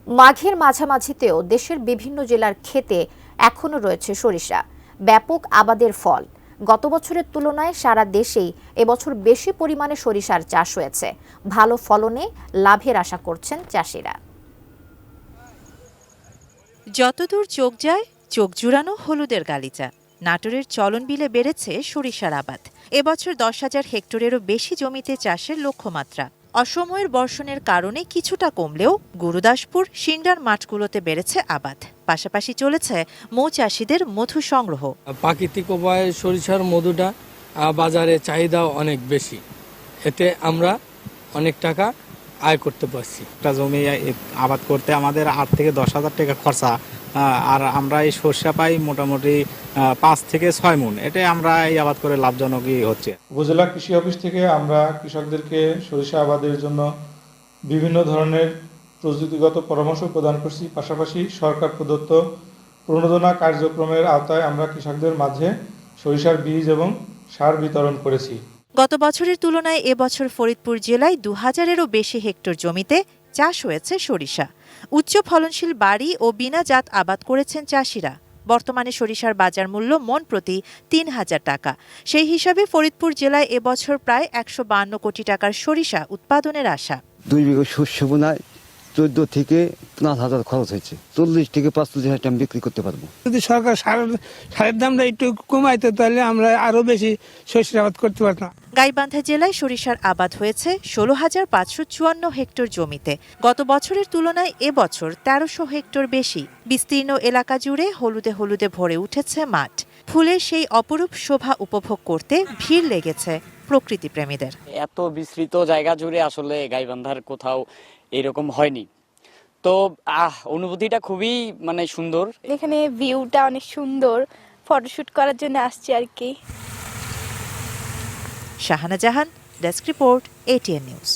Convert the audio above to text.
মাঘের মাঝামাঝিতেও দেশের বিভিন্ন জেলার ক্ষেতে এখনো রয়েছে সরিষা, ব্যাপক আবাদের ফল। গত বছরের তুলনায় সারা দেশেই এবছর বেশি পরিমাণে সরিষার চাষ হয়েছে। ভালো ফলনে লাভের আশা করছেন চাষিরা। যতদূর চোখ যায় চোখ জুড়ানো হলুদের গালিচা। নাটোরের চলন বিলে বেড়েছে সরিষার আবাদ। এবছর 10,000 হেক্টরেরও বেশি জমিতে চাষের লক্ষ্যমাত্রা। অসময়ের বর্ষণের কারণে কিছুটা কমলেও গুরুদাসপুর, সিংড়ার মাঠগুলোতে বেড়েছে আবাদ। পাশাপাশি চলেছে মৌ চাষিদের মধু সংগ্রহ। প্রাকৃতিক উপায়ে সরিষার মধুটা বাজারে চাহিদা অনেক বেশি, এতে আমরা অনেক টাকা আয় করতে পারছি। একটা জমি আবাদ করতে আমাদের 8 থেকে 10,000 টাকা খরচা, আর আমরা এই সরষা পাই মোটামুটি 5 থেকে 6 মণ। এটাই আমরা এই আবাদ করে লাভজনকই হচ্ছে। উপজেলা কৃষি অফিস থেকে আমরা কৃষকদেরকে সরিষা আবাদের জন্য বিভিন্ন ধরনের প্রযুক্তিগত পরামর্শ প্রদান করছি। পাশাপাশি সরকার প্রদত্ত প্রণোদনা কার্যক্রমের আওতায় আমরা কৃষকদের মাঝে সরিষার বীজ এবং সার বিতরণ করেছি। গত বছরের তুলনায় এবছর ফরিদপুর জেলায় 2000-এরও বেশি হেক্টর জমিতে চাষ হয়েছে সরিষা। উচ্চ ফলনশীল বাড়ি ও বিনা জাত আবাদ করেছেন চাষিরা। বর্তমানে সরিষার বাজার মূল্য মণ প্রতি 3,000 টাকা। সেই হিসাবে ফরিদপুর জেলায় এবছর প্রায় 152 কোটি টাকার সরিষা উৎপাদনের আশা। 2 বিঘা শস্য বোনায় 14 থেকে 5,000 খরচ হয়েছে। 40 থেকে 45,000 টাকা বিক্রি করতে পারবো। যদি সরকার সারের দামটা একটু কমাইতো তাহলে আমরা আরো বেশি শস্য আবাদ করতে পারতাম। গাইবান্ধা জেলায় সরিষার আবাদ হয়েছে 16,554 হেক্টর জমিতে। গত বছরের তুলনায় এবছর 1300 হেক্টর বেশি। বিস্তীর্ণ এলাকা জুড়ে হলুদে হলুদে ভরে উঠেছে মাঠ। ফুলের সেই অপরূপ শোভা উপভোগ করতে ভিড় লেগেছে প্রকৃতিপ্রেমীদের। এত বিস্তৃত জায়গা জুড়ে আসলে গাইবান্ধার কোথাও এরকম হয়নি। তো অনুভূতিটা খুবই সুন্দর। এখানে ভিউটা অনেক সুন্দর, ফটোশুট করার জন্য আসছি আর কি। শাহানা জাহান, ডেস্ক রিপোর্ট, ATN নিউজ।